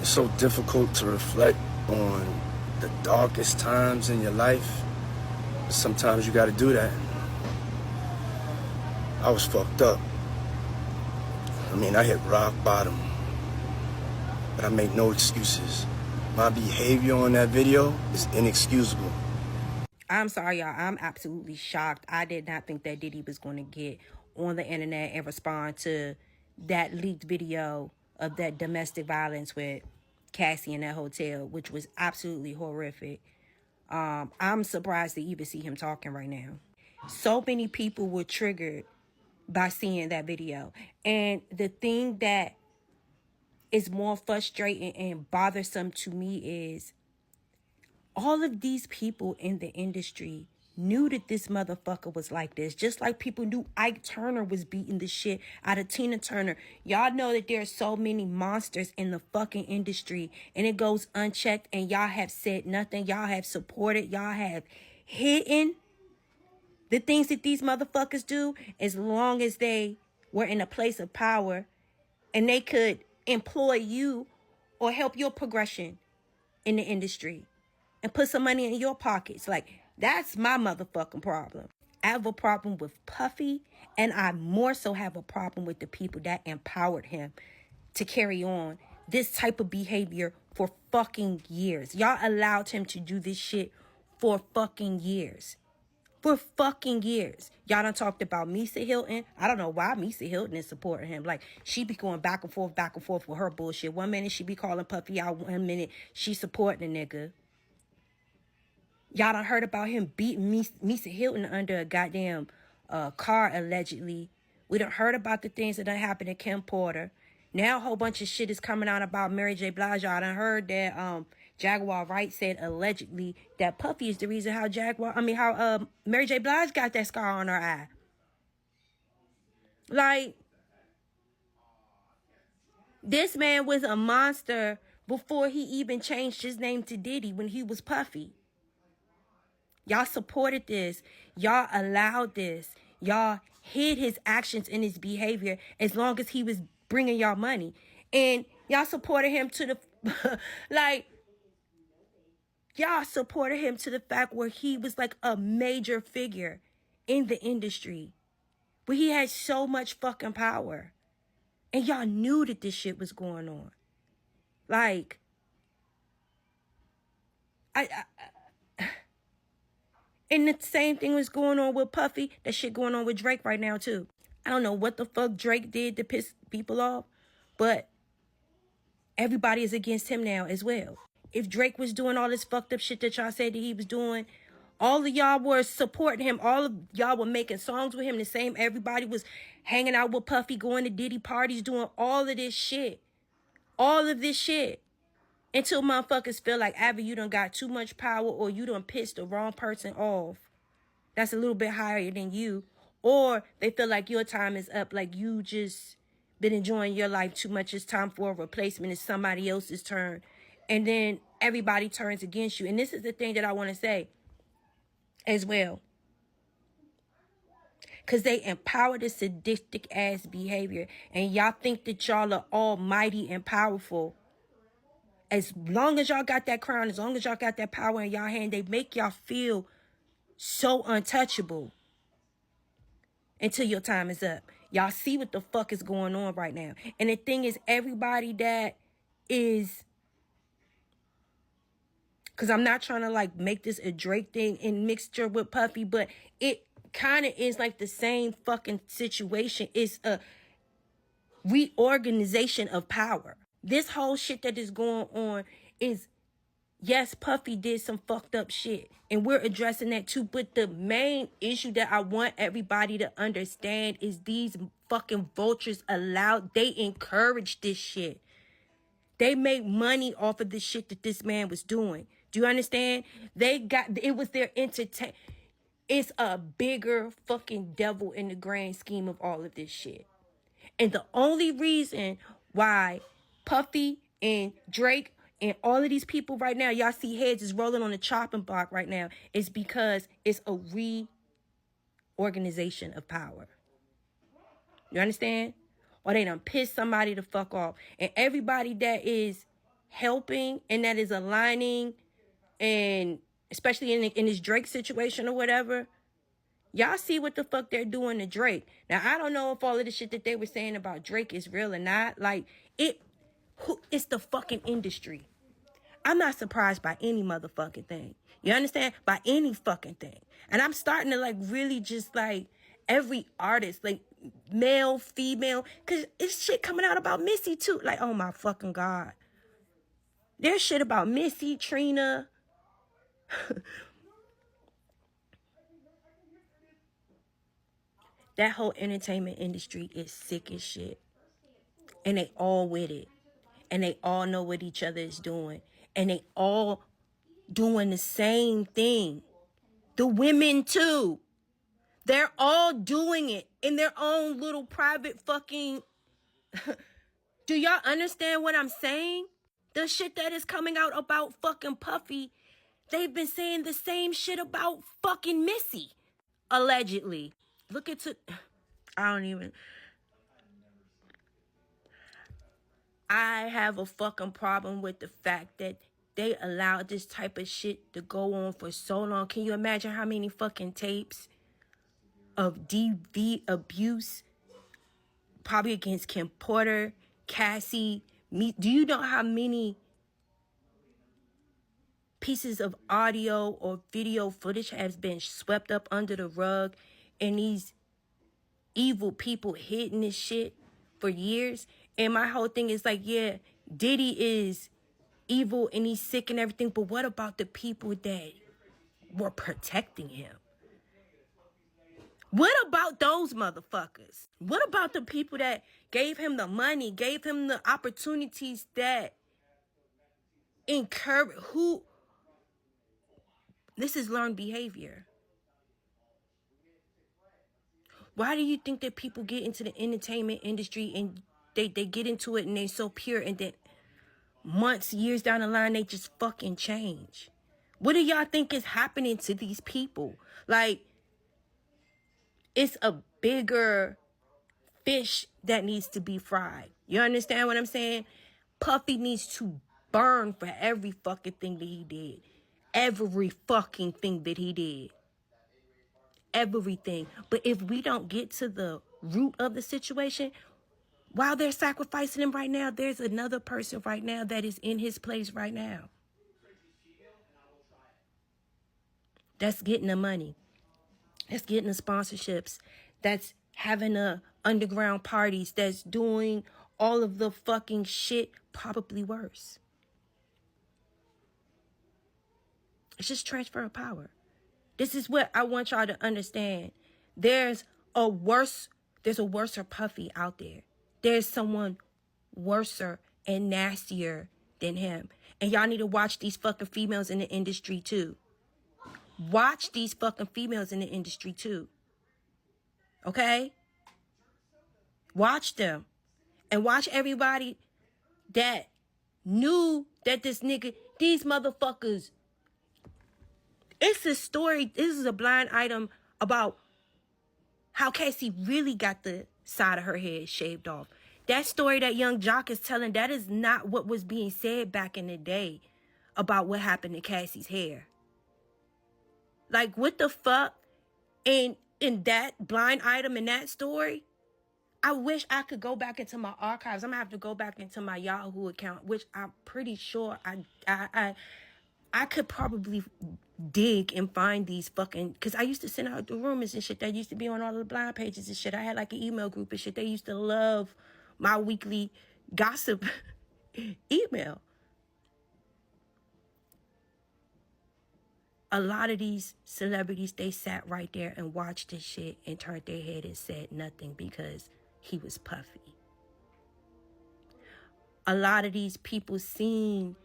It's so difficult to reflect on the darkest times in your life. But sometimes you gotta do that. I was fucked up. I mean, I hit rock bottom. But I make no excuses. My behavior on that video is inexcusable. I'm sorry, y'all. I'm absolutely shocked. I did not think that Diddy was going to get on the internet and respond to that leaked video of that domestic violence with Cassie in that hotel, which was absolutely horrific. I'm surprised to even see him talking right now. So many people were triggered by seeing that video. And the thing that is more frustrating and bothersome to me is all of these people in the industry knew that this motherfucker was like this. Just like people knew Ike Turner was beating the shit out of Tina Turner. Y'all know that there are so many monsters in the fucking industry and it goes unchecked, and y'all have said nothing. Y'all have supported. Y'all have hidden the things that these motherfuckers do, as long as they were in a place of power and they could employ you or help your progression in the industry and put some money in your pockets. Like, that's my motherfucking problem. I have a problem with Puffy, and I more so have a problem with the people that empowered him to carry on this type of behavior for fucking years. Y'all allowed him to do this shit for fucking years. For fucking years. Y'all done talked about Misa Hilton. I don't know why Misa Hilton is supporting him. Like, she be going back and forth with her bullshit. 1 minute she be calling Puffy out. 1 minute she supporting the nigga. Y'all done heard about him beating Misa Hilton under a goddamn car, allegedly. We done heard about the things that done happened to Kim Porter. Now a whole bunch of shit is coming out about Mary J. Blige. Y'all done heard that Jaguar Wright said allegedly that Puffy is the reason how Mary J. Blige got that scar on her eye. Like, this man was a monster before he even changed his name to Diddy when he was Puffy. Y'all supported this. Y'all allowed this. Y'all hid his actions and his behavior as long as he was bringing y'all money. And y'all supported him to the, like, y'all supported him to the fact where he was like a major figure in the industry. Where he had so much fucking power. And y'all knew that this shit was going on. Like, and the same thing was going on with Puffy. That shit going on with Drake right now, too. I don't know what the fuck Drake did to piss people off, but everybody is against him now as well. If Drake was doing all this fucked up shit that y'all said that he was doing, all of y'all were supporting him. All of y'all were making songs with him. The same, everybody was hanging out with Puffy, going to Diddy parties, doing all of this shit. All of this shit. Until motherfuckers feel like either you done got too much power or you done pissed the wrong person off. That's a little bit higher than you. Or they feel like your time is up. Like you just been enjoying your life too much. It's time for a replacement. It's somebody else's turn. And then everybody turns against you. And this is the thing that I want to say as well. Because they empower this sadistic ass behavior. And y'all think that y'all are almighty and powerful. As long as y'all got that crown, as long as y'all got that power in y'all hand, they make y'all feel so untouchable until your time is up. Y'all see what the fuck is going on right now. And the thing is, everybody that is, because I'm not trying to like make this a Drake thing in mixture with Puffy, but it kind of is like the same fucking situation. It's a reorganization of power. This whole shit that is going on is, yes, Puffy did some fucked up shit, and we're addressing that too. But the main issue that I want everybody to understand is these fucking vultures they encourage this shit. They make money off of the shit that this man was doing. Do you understand? It was their entertainment. It's a bigger fucking devil in the grand scheme of all of this shit. And the only reason why Puffy and Drake and all of these people right now, y'all see heads is rolling on the chopping block right now, is because it's a reorganization of power. You understand? Or they done pissed somebody the fuck off. And everybody that is helping and that is aligning, and especially in this Drake situation or whatever, y'all see what the fuck they're doing to Drake. Now, I don't know if all of the shit that they were saying about Drake is real or not. Like, it's the fucking industry. I'm not surprised by any motherfucking thing. You understand? By any fucking thing. And I'm starting to like really just like every artist, like male, female, because it's shit coming out about Missy too. Like, oh my fucking God. There's shit about Missy, Trina. That whole entertainment industry is sick as shit. And they all with it. And they all know what each other is doing. And they all doing the same thing. The women too. They're all doing it in their own little private fucking... Do y'all understand what I'm saying? The shit that is coming out about fucking Puffy, they've been saying the same shit about fucking Missy. Allegedly. Look into... I have a fucking problem with the fact that they allowed this type of shit to go on for so long. Can you imagine how many fucking tapes of DV abuse, probably against Kim Porter, Cassie, me? Do you know how many pieces of audio or video footage has been swept up under the rug and these evil people hidden this shit for years? And my whole thing is like, yeah, Diddy is evil and he's sick and everything, but what about the people that were protecting him? What about those motherfuckers? What about the people that gave him the money, gave him the opportunities, that encourage who? This is learned behavior. Why do you think that people get into the entertainment industry and they get into it and they're so pure, and then months, years down the line, they just fucking change? What do y'all think is happening to these people? Like, it's a bigger fish that needs to be fried. You understand what I'm saying? Puffy needs to burn for every fucking thing that he did. Every fucking thing that he did. Everything. But if we don't get to the root of the situation, while they're sacrificing him right now, there's another person right now that is in his place right now. That's getting the money. That's getting the sponsorships. That's having the underground parties. That's doing all of the fucking shit, probably worse. It's just transfer of power. This is what I want y'all to understand. There's a worser Puffy out there. There's someone worser and nastier than him. And y'all need to watch these fucking females in the industry too. Watch these fucking females in the industry too. Okay? Watch them. And watch everybody that knew that this nigga, these motherfuckers. It's a story. This is a blind item about how Cassie really got the side of her head shaved off. That story that young Jock is telling, that is not what was being said back in the day about what happened to Cassie's hair. Like, what the fuck? And in that blind item, in that story, I wish I could go back into my archives. I'm gonna have to go back into my Yahoo account, which I'm pretty sure I could probably dig and find these fucking... Because I used to send out the rumors and shit that used to be on all the blind pages and shit. I had like an email group and shit. They used to love my weekly gossip email. A lot of these celebrities, they sat right there and watched this shit and turned their head and said nothing because he was Puffy. A lot of these people seen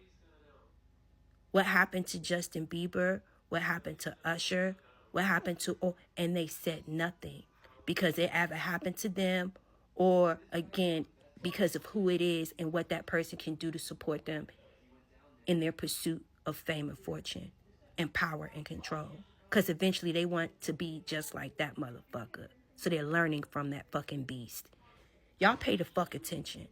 what happened to Justin Bieber, what happened to Usher, what happened to... and they said nothing because it either happened to them or, again, because of who it is and what that person can do to support them in their pursuit of fame and fortune and power and control. Because eventually they want to be just like that motherfucker. So they're learning from that fucking beast. Y'all pay the fuck attention.